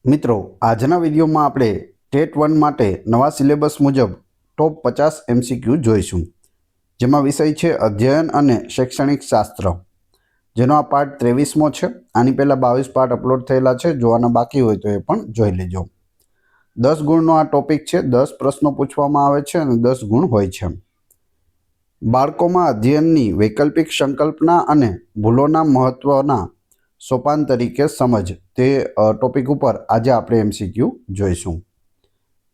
મિત્રો, આજના વિડીયોમાં આપણે ટેટ 1 માટે નવા સિલેબસ મુજબ ટોપ 50 MCQ જોઈશું, જેમાં વિષય છે અધ્યયન અને શૈક્ષણિક શાસ્ત્ર, જેનો આ પાર્ટ 23મો છે. આની પહેલાં 22 પાર્ટ અપલોડ થયેલા છે. જોવાના બાકી હોય તો એ પણ જોઈ લેજો. 10 ગુણનો આ ટોપિક છે. 10 પ્રશ્નો પૂછવામાં આવે છે અને 10 ગુણ હોય છે. બાળકોમાં અધ્યયનની વૈકલ્પિક સંકલ્પના અને ભૂલોના મહત્વના સોપાન તરીકે સમજ, તે ટોપિક ઉપર આજે આપણે MCQ જોઈશું.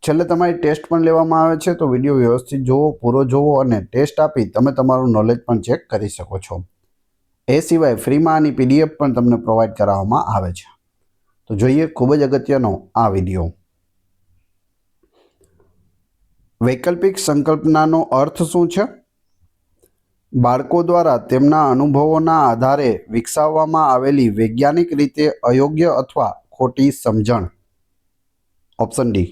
છેલ્લે તમારી ટેસ્ટ પણ લેવામાં આવે છે, તો વિડીયો વ્યવસ્થિત જોવો, પૂરો જોવો અને ટેસ્ટ આપી તમે તમારું નોલેજ પણ ચેક કરી શકો છો. એ સિવાય ફ્રીમાં આની PDF પણ તમને પ્રોવાઈડ કરાવવામાં આવે છે. તો જોઈએ ખૂબ જ અગત્યનો આ વિડીયો. વૈકલ્પિક સંકલ્પનાનો અર્થ શું છે? બાળકો દ્વારા તેમના અનુભવોના આધારે વિકસાવવામાં આવેલી વૈજ્ઞાનિક રીતે અયોગ્ય અથવા ખોટી સમજણ. Option D.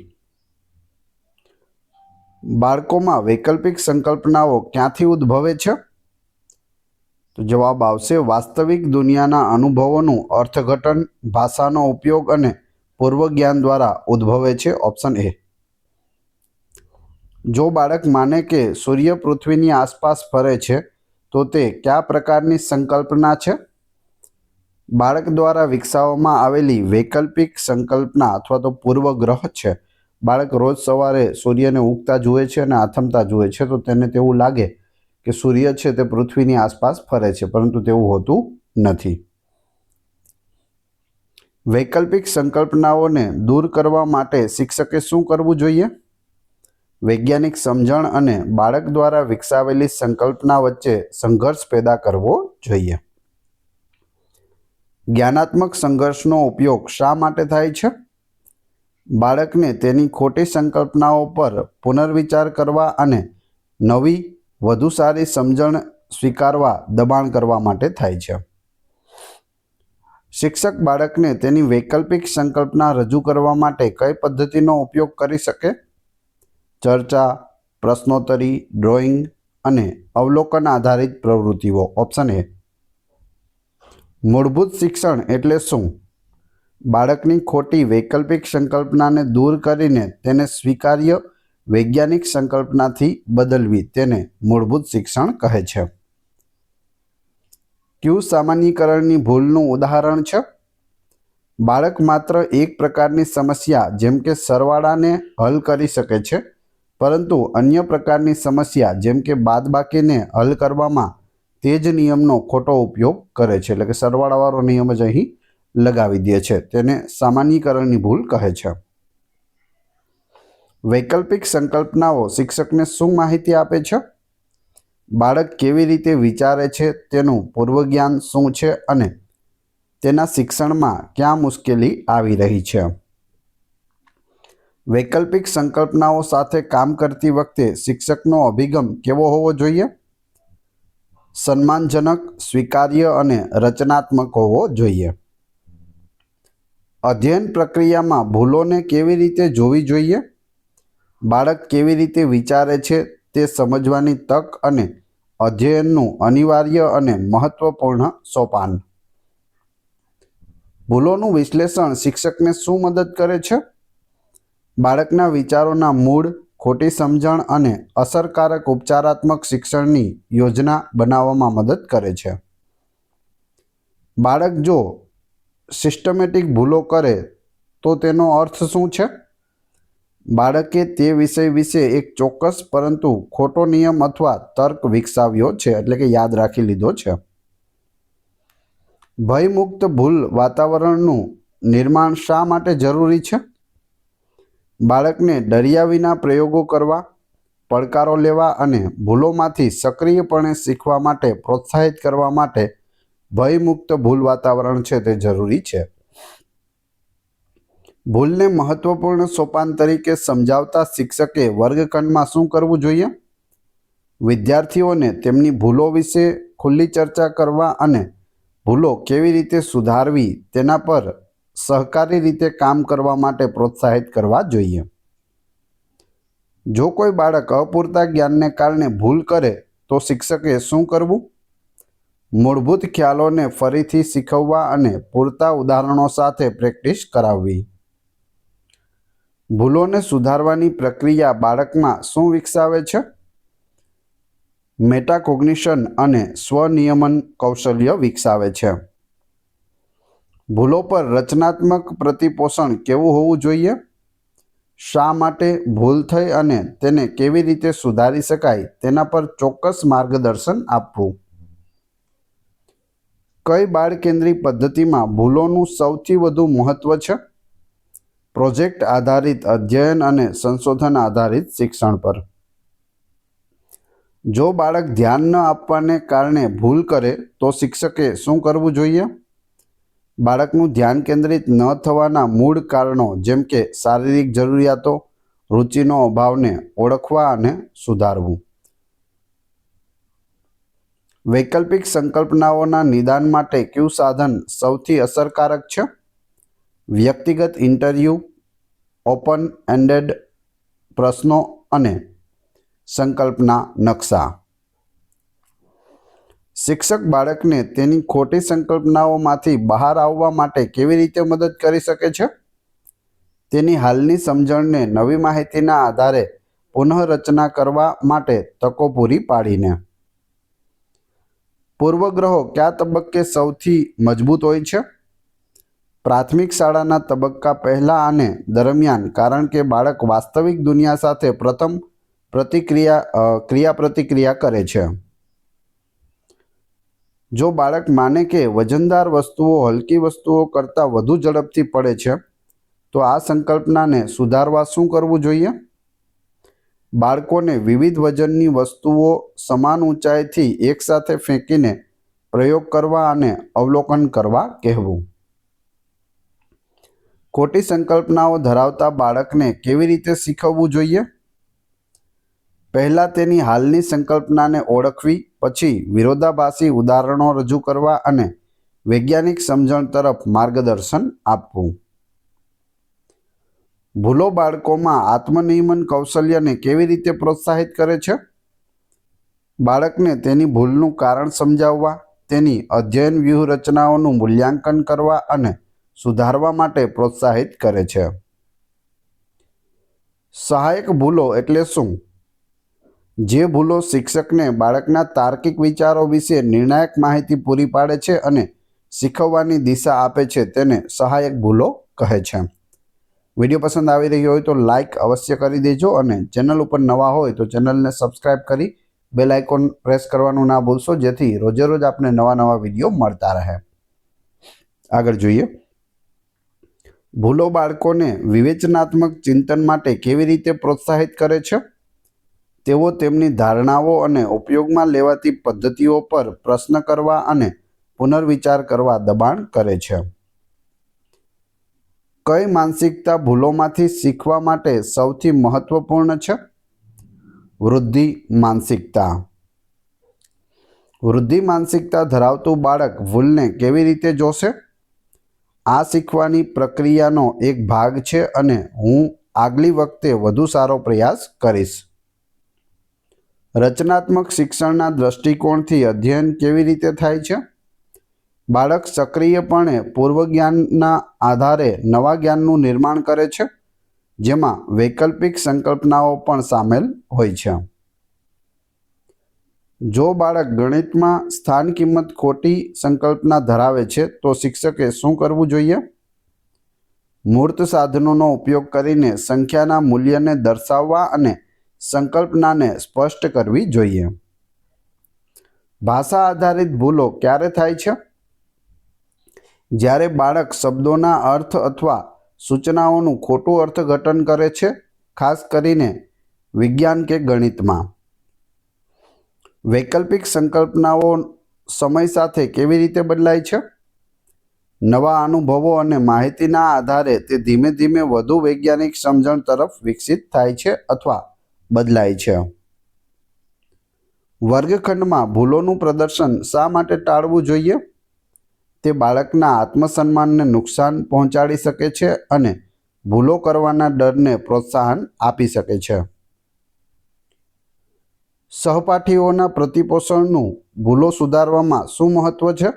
બાળકોમાં વૈકલ્પિક સંકલ્પનાઓ ક્યાંથી ઉદ્ભવે છે? તો જવાબ આવશે વાસ્તવિક દુનિયાના અનુભવોનું અર્થઘટન, ભાષાનો ઉપયોગ અને પૂર્વ જ્ઞાન દ્વારા ઉદ્ભવે છે. Option A. જો બાળક માને કે સૂર્ય પૃથ્વીની આસપાસ ફરે છે, તો તે કયા પ્રકારની સંકલ્પના છે? બાળક દ્વારા વિકસાવવામાં આવેલી વૈકલ્પિક સંકલ્પના અથવા તો પૂર્વગ્રહ છે. બાળક રોજ સવારે સૂર્યને ઉગતા જુએ છે અને આથમતા જુએ છે, તો તેને તેવું લાગે કે સૂર્ય છે તે પૃથ્વીની આસપાસ ફરે છે, પરંતુ તેવું હોતું નથી. વૈકલ્પિક સંકલ્પનાઓને દૂર કરવા માટે શિક્ષકે શું કરવું જોઈએ? વૈજ્ઞાનિક સમજણ અને બાળક દ્વારા વિકસાવેલી સંકલ્પના વચ્ચે સંઘર્ષ પેદા કરવો જોઈએ. જ્ઞાનાત્મક સંઘર્ષનો ઉપયોગ શા માટે થાય છે? બાળકને તેની ખોટી સંકલ્પનાઓ પર પુનર્વિચાર કરવા અને નવી, વધુ સારી સમજણ સ્વીકારવા દબાણ કરવા માટે થાય છે. શિક્ષક બાળકને તેની વૈકલ્પિક સંકલ્પના રજૂ કરવા માટે કઈ પદ્ધતિનો ઉપયોગ કરી શકે? ચર્ચા, પ્રશ્નોત્તરી, ડ્રોઈંગ અને અવલોકન આધારિત પ્રવૃત્તિઓ. Option A. મૂળભૂત શિક્ષણ એટલે શું? બાળકની ખોટી વૈકલ્પિક સંકલ્પનાને દૂર કરીને તેને સ્વીકાર્ય વૈજ્ઞાનિક સંકલ્પનાથી બદલવી, તેને મૂળભૂત શિક્ષણ કહે છે. ક્યુ સામાન્યીકરણની ભૂલનું ઉદાહરણ છે? બાળક માત્ર એક પ્રકારની સમસ્યા જેમ કે સરવાળાને હલ કરી શકે છે, પરંતુ અન્ય પ્રકારની સમસ્યા જેમ કે બાદબાકીને હલ કરવામાં તે જ નિયમનો ખોટો ઉપયોગ કરે છે. એટલે કે સરવાળાવાળો નિયમ જ અહીં લગાવી દે છે. તેને સામાન્યીકરણની ભૂલ કહે છે. વૈકલ્પિક સંકલ્પનાઓ શિક્ષકને શું માહિતી આપે છે? બાળક કેવી રીતે વિચારે છે તેનું પૂર્વજ્ઞાન શું છે અને તેના શિક્ષણમાં ક્યાં મુશ્કેલી આવી રહી છે? વૈકલ્પિક સંકલ્પનાઓ સાથે કામ કરતી વખતે શિક્ષકનો અભિગમ કેવો હોવો જોઈએ? સન્માનજનક, સ્વીકાર્ય અને રચનાત્મક હોવો જોઈએ. અધ્યયન પ્રક્રિયામાં ભૂલોને કેવી રીતે જોવી જોઈએ? બાળક કેવી રીતે વિચારે છે તે સમજવાની તક અને અધ્યયનનું અનિવાર્ય અને મહત્વપૂર્ણ સોપાન. ભૂલોનું વિશ્લેષણ શિક્ષકને શું મદદ કરે છે? બાળકના વિચારોના મૂળ, ખોટી સમજણ અને અસરકારક ઉપચારાત્મક શિક્ષણની યોજના બનાવવામાં મદદ કરે છે. બાળક જો સિસ્ટમેટિક ભૂલો કરે તો તેનો અર્થ શું છે? બાળકે તે વિષય વિશે એક ચોક્કસ પરંતુ ખોટો નિયમ અથવા તર્ક વિકસાવ્યો છે, એટલે કે યાદ રાખી લીધો છે. ભયમુક્ત ભૂલ વાતાવરણનું નિર્માણ શા માટે જરૂરી છે? બાળકને ડર્યા વિના પ્રયોગો કરવા, પડકારો લેવા અને ભૂલોમાંથી સક્રિયપણે શીખવા માટે પ્રોત્સાહિત કરવા માટે ભયમુક્ત ભૂલ વાતાવરણ છે તે જરૂરી છે. ભૂલને મહત્વપૂર્ણ સોપાન તરીકે સમજાવતા શિક્ષકે વર્ગખંડમાં શું કરવું જોઈએ? વિદ્યાર્થીઓને તેમની ભૂલો વિશે ખુલ્લી ચર્ચા કરવા અને ભૂલો કેવી રીતે સુધારવી તેના પર સહકારી રીતે કામ કરવા માટે પ્રોત્સાહિત કરવા જોઈએ. જો કોઈ બાળક અપૂરતા જ્ઞાનને કારણે ભૂલ કરે તો શિક્ષકે શું કરવું? મૂળભૂત ખ્યાલોને ફરીથી શીખવવા અને પૂરતા ઉદાહરણો સાથે પ્રેક્ટિસ કરાવવી. ભૂલોને સુધારવાની પ્રક્રિયા બાળકમાં શું વિકસાવે છે? મેટાકોગ્નિશન અને સ્વનિયમન કૌશલ્ય વિકસાવે છે. ભૂલો પર રચનાત્મક પ્રતિપોષણ કેવું હોવું જોઈએ? શા માટે ભૂલ થઈ અને તેને કેવી રીતે સુધારી શકાય તેના પર ચોક્કસ માર્ગદર્શન આપવું. કઈ બાળકેન્દ્રી પદ્ધતિમાં ભૂલોનું સૌથી વધુ મહત્વ છે? પ્રોજેક્ટ આધારિત અધ્યયન અને સંશોધન આધારિત શિક્ષણ પર. જો બાળક ધ્યાન ન આપવાને કારણે ભૂલ કરે તો શિક્ષકે શું કરવું જોઈએ? બાળકનું ધ્યાન કેન્દ્રિત ન થવાના મૂળ કારણો જેમ કે શારીરિક જરૂરિયાતો, રુચિનો અભાવને ઓળખવા અને સુધારવું. વૈકલ્પિક સંકલ્પનાઓના નિદાન માટે કયું સાધન સૌથી અસરકારક છે? વ્યક્તિગત ઇન્ટરવ્યૂ, ઓપન એન્ડેડ પ્રશ્નો અને સંકલ્પના નકશા. શિક્ષક બાળકને તેની ખોટી સંકલ્પનાઓમાંથી બહાર આવવા માટે કેવી રીતે મદદ કરી શકે છે? તેની હાલની સમજણને નવી માહિતીના આધારે પુનઃરચના કરવા માટે તકો પૂરી પાડીને. પૂર્વગ્રહો કયા તબક્કે સૌથી મજબૂત હોય છે? પ્રાથમિક શાળાના તબક્કા પહેલા અને દરમિયાન, કારણ કે બાળક વાસ્તવિક દુનિયા સાથે પ્રથમ ક્રિયાપ્રતિક્રિયા કરે છે. જો બાળક માને કે વજનદાર વસ્તુઓ હલકી વસ્તુઓ કરતાં વધુ ઝડપથી પડે છે, તો આ સંકલ્પનાને સુધારવા શું કરવું જોઈએ? બાળકોને વિવિધ વજનની વસ્તુઓ સમાન ઊંચાઈથી એકસાથે ફેંકીને પ્રયોગ કરવા અને અવલોકન કરવા કહેવું. ખોટી સંકલ્પનાઓ ધરાવતા બાળકને કેવી રીતે શીખવવું જોઈએ? પહેલા તેની હાલની સંકલ્પનાને ઓળખવી, પછી વિરોધાભાસી ઉદાહરણો રજૂ કરવા અને વૈજ્ઞાનિક સમજણ તરફ માર્ગદર્શન આપવું. ભૂલો બાળકોમાં આત્મનિયમન કૌશલ્યને કેવી રીતે પ્રોત્સાહિત કરે છે? બાળકને તેની ભૂલનું કારણ સમજાવવા, તેની અધ્યયન વ્યૂહરચનાઓનું મૂલ્યાંકન કરવા અને સુધારવા માટે પ્રોત્સાહિત કરે છે. સહાયક ભૂલો એટલે શું? જે ભૂલો શિક્ષકને બાળકના તાર્કિક વિચારો વિશે નિર્ણાયક માહિતી પૂરી પાડે છે અને શીખવવાની દિશા આપે છે તેને સહાયક ભૂલો કહે છે. વિડીયો પસંદ આવી રહ્યો હોય તો લાઈક અવશ્ય કરી દેજો અને ચેનલ ઉપર નવા હોય તો ચેનલને સબસ્ક્રાઈબ કરી બેલ આઇકોન પ્રેસ કરવાનું ના ભૂલશો, જેથી રોજે રોજ આપને નવા વિડીયો મળતા રહે. આગળ જોઈએ. ભૂલો બાળકોને વિવેચનાત્મક ચિંતન માટે કેવી રીતે પ્રોત્સાહિત કરે છે? તેઓ તેમની ધારણાઓ અને ઉપયોગમાં લેવાતી પદ્ધતિઓ પર પ્રશ્ન કરવા અને પુનર્વિચાર કરવા દબાણ કરે છે. કઈ માનસિકતા ભૂલોમાંથી શીખવા માટે સૌથી મહત્વપૂર્ણ છે? વૃદ્ધિ માનસિકતા. વૃદ્ધિ માનસિકતા ધરાવતું બાળક ભૂલને કેવી રીતે જોશે? આ શીખવાની પ્રક્રિયાનો એક ભાગ છે અને હું આગલી વખતે વધુ સારો પ્રયાસ કરીશ. રચનાત્મક શિક્ષણના દૃષ્ટિકોણથી અધ્યયન કેવી રીતે થાય છે? બાળક સક્રિયપણે પૂર્વજ્ઞાનના આધારે નવા જ્ઞાનનું નિર્માણ કરે છે, જેમાં વૈકલ્પિક સંકલ્પનાઓ પણ સામેલ હોય છે. જો બાળક ગણિતમાં સ્થાન કિંમત ખોટી સંકલ્પના ધરાવે છે તો શિક્ષકે શું કરવું જોઈએ? મૂર્ત સાધનોનો ઉપયોગ કરીને સંખ્યાના મૂલ્યને દર્શાવવા અને સંકલ્પનાને સ્પષ્ટ કરવી જોઈએ. ભાષા આધારિત ભૂલો ક્યારે થાય છે? જ્યારે બાળક શબ્દોના અર્થ અથવા સૂચનાઓનું ખોટું અર્થઘટન કરે છે, ખાસ કરીને વિજ્ઞાન કે ગણિતમાં. વૈકલ્પિક સંકલ્પનાઓ સમય સાથે કેવી રીતે બદલાય છે? નવા અનુભવો અને માહિતીના આધારે તે ધીમે ધીમે વધુ વૈજ્ઞાનિક સમજણ તરફ વિકસિત થાય છે અથવા બદલાય છે. વર્ગખંડમાં ભૂલોનું પ્રદર્શન શા માટે ટાળવું જોઈએ? તે બાળકના આત્મસન્માનને નુકસાન પહોંચાડી શકે છે અને ભૂલો કરવાના ડરને પ્રોત્સાહન આપી શકે છે. સહપાઠીઓના પ્રતિપોષણનું ભૂલો સુધારવામાં શું મહત્વ છે?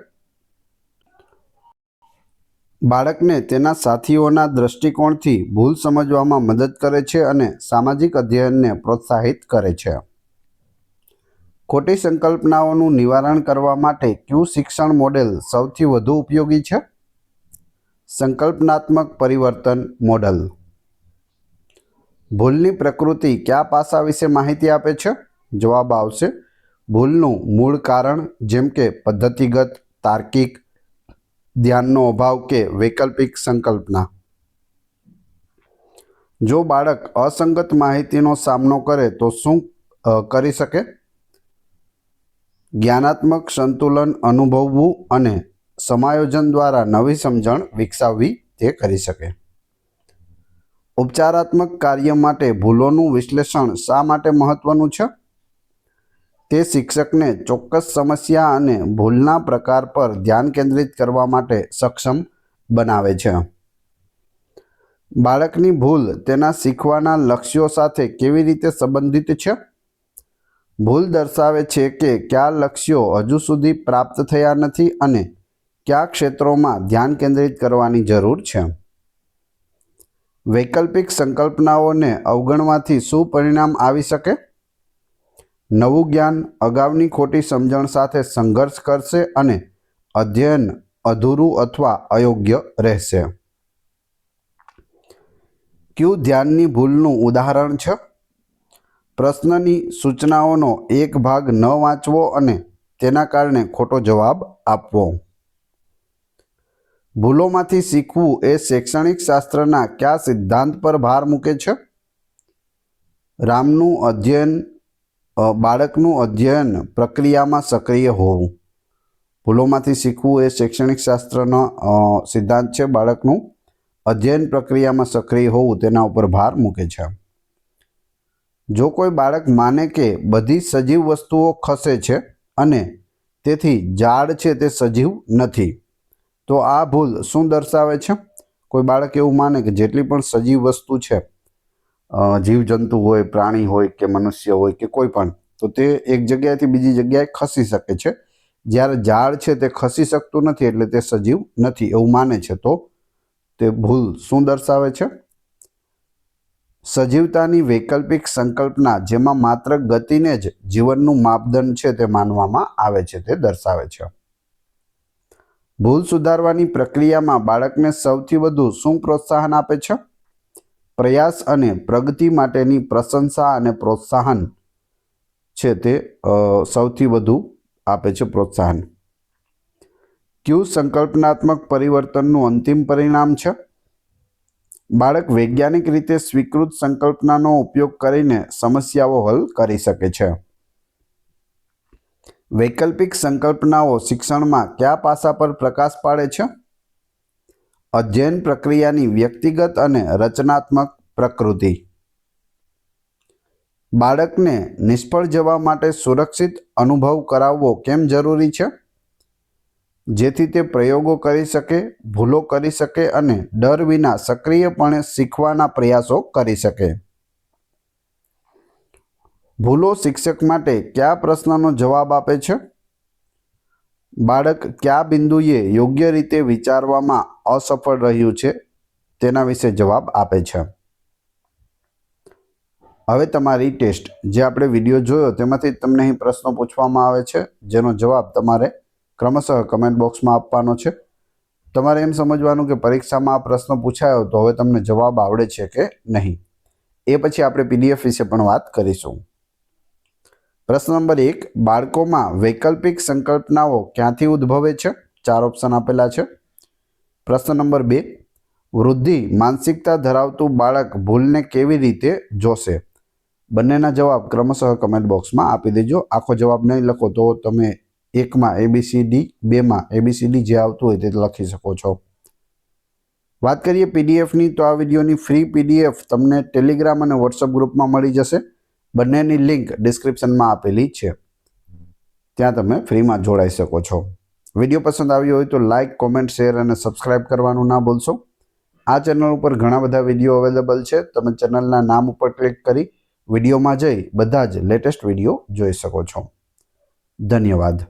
બાળકને તેના સાથીઓના દૃષ્ટિકોણથી ભૂલ સમજવામાં મદદ કરે છે અને સામાજિક અધ્યયનને પ્રોત્સાહિત કરે છે. ખોટી સંકલ્પનાઓનું નિવારણ કરવા માટે કયું શિક્ષણ મોડેલ સૌથી વધુ ઉપયોગી છે? સંકલ્પનાત્મક પરિવર્તન મોડેલ. ભૂલની પ્રકૃતિ કયા પાસા વિશે માહિતી આપે છે? જવાબ આવશે ભૂલનું મૂળ કારણ, જેમ કે પદ્ધતિગત, તાર્કિક, ધ્યાનનો અભાવ કે વૈકલ્પિક સંકલ્પના. જો બાળક અસંગત માહિતીનો સામનો કરે તો શું કરી શકે? જ્ઞાનાત્મક સંતુલન અનુભવવું અને સમાયોજન દ્વારા નવી સમજણ વિકસાવવી તે કરી શકે. ઉપચારાત્મક કાર્ય માટે ભૂલોનું વિશ્લેષણ શા માટે મહત્વનું છે? તે શિક્ષકને ચોક્કસ સમસ્યા અને ભૂલના પ્રકાર પર ધ્યાન કેન્દ્રિત કરવા માટે સક્ષમ બનાવે છે. બાળકની ભૂલ તેના શીખવાના લક્ષ્યો સાથે કેવી રીતે સંબંધિત છે? ભૂલ દર્શાવે છે કે કયા લક્ષ્યો હજુ સુધી પ્રાપ્ત થયા નથી અને કયા ક્ષેત્રોમાં ધ્યાન કેન્દ્રિત કરવાની જરૂર છે. વૈકલ્પિક સંકલ્પનાઓને અવગણવાથી શું પરિણામ આવી શકે? નવું જ્ઞાન અગાઉની ખોટી સમજણ સાથે સંઘર્ષ કરશે અને અધ્યયન અધૂરું અથવા અયોગ્ય રહેશે. કયું ધ્યાનની ભૂલનું ઉદાહરણ છે? પ્રશ્નની સૂચનાઓનો એક ભાગ ન વાંચવો અને તેના કારણે ખોટો જવાબ આપવો. ભૂલોમાંથી શીખવું એ શૈક્ષણિક શાસ્ત્રના કયા સિદ્ધાંત પર ભાર મૂકે છે? રામનું અધ્યયન બાળકનું અધ્યયન પ્રક્રિયામાં સક્રિય હોવું. ભૂલોમાંથી શીખવું એ શૈક્ષણિક શાસ્ત્રનો સિદ્ધાંત છે. બાળકનું અધ્યયન પ્રક્રિયામાં સક્રિય હોવું તેના ઉપર ભાર મૂકે છે. જો કોઈ બાળક માને કે બધી સજીવ વસ્તુઓ ખસે છે અને તેથી ઝાડ છે તે સજીવ નથી, તો આ ભૂલ શું દર્શાવે છે? કોઈ બાળક એવું માને કે જેટલી પણ સજીવ વસ્તુ છે, જીવજંતુ હોય, પ્રાણી હોય કે મનુષ્ય હોય કે કોઈ પણ, તો તે એક જગ્યાએથી બીજી જગ્યાએ ખસી શકે છે. જ્યારે ઝાડ છે તે ખસી શકતું નથી એટલે તે સજીવ નથી એવું માને છે. તો તે ભૂલ શું દર્શાવે છે? સજીવતાની વૈકલ્પિક સંકલ્પના, જેમાં માત્ર ગતિને જ જીવનનું માપદંડ છે તે માનવામાં આવે છે, તે દર્શાવે છે. ભૂલ સુધારવાની પ્રક્રિયામાં બાળકને સૌથી વધુ શું પ્રોત્સાહન આપે છે? પ્રયાસ અને પ્રગતિ માટેની પ્રશંસા અને પ્રોત્સાહન છે તે સૌથી વધુ આપે છે પ્રોત્સાહન. કયું સંકલ્પનાત્મક પરિવર્તનનું અંતિમ પરિણામ છે? બાળક વૈજ્ઞાનિક રીતે સ્વીકૃત સંકલ્પનાનો ઉપયોગ કરીને સમસ્યાઓ હલ કરી શકે છે. વૈકલ્પિક સંકલ્પનાઓ શિક્ષણમાં કયા પાસા પર પ્રકાશ પાડે છે? અધ્યયન પ્રક્રિયાની વ્યક્તિગત અને રચનાત્મક પ્રકૃતિ. બાળકને નિષ્ફળ જવા માટે સુરક્ષિત અનુભવ કરાવવો કેમ જરૂરી છે? જેથી તે પ્રયોગો કરી શકે, ભૂલો કરી શકે અને ડર વિના સક્રિયપણે શીખવાના પ્રયાસો કરી શકે. ભૂલો શિક્ષક માટે કયા પ્રશ્નનો જવાબ આપે છે? બાળક કયા બિંદુએ યોગ્ય રીતે વિચારવામાં અસફળ રહ્યું છે તેના વિશે જવાબ આપે છે. હવે તમારી ટેસ્ટ, જે આપણે વિડીયો જોયો તેમાંથી તમને અહીં પ્રશ્નો પૂછવામાં આવે છે, જેનો જવાબ તમારે ક્રમશઃ કમેન્ટ બોક્સમાં આપવાનો છે. તમારે એમ સમજવાનું કે પરીક્ષામાં આ પ્રશ્ન પૂછાયો તો હવે તમને જવાબ આવડે છે કે નહીં. એ પછી આપણે પીડીએફ વિશે પણ વાત કરીશું. પ્રશ્ન નંબર 1, બાળકોમાં વૈકલ્પિક સંકલ્પનાઓ ક્યાંથી ઉદ્ભવે છે? 4 ઓપ્શન આપેલા છે. પ્રશ્ન નંબર 2, વૃદ્ધિ માનસિકતા ધરાવતું બાળક ભૂલને કેવી રીતે જોશે? બંનેના જવાબ ક્રમશઃ કમેન્ટ બોક્સમાં આપી દેજો. આખો જવાબ નહીં લખો તો તમે 1માં ABCD, 2માં ABCD જે આવતું હોય તે લખી શકો છો. વાત કરીએ પીડીએફની, તો આ વિડીયોની ફ્રી પીડીએફ તમને ટેલિગ્રામ અને વોટ્સઅપ ગ્રુપમાં મળી જશે. બંનેની લિંક ડિસ્ક્રિપ્શનમાં આપેલી છે, ત્યાં તમે ફ્રીમાં જોડાઈ શકો છો. વિડીયો પસંદ આવ્યો હોય તો લાઇક, કોમેન્ટ, શેર અને સબસ્ક્રાઇબ કરવાનું ના ભૂલશો. આ ચેનલ ઉપર ઘણા બધા વિડીયો અવેલેબલ છે. તમે ચેનલના નામ ઉપર ક્લિક કરી વિડીયોમાં જઈ બધા જ લેટેસ્ટ વિડીયો જોઈ શકો છો. ધન્યવાદ.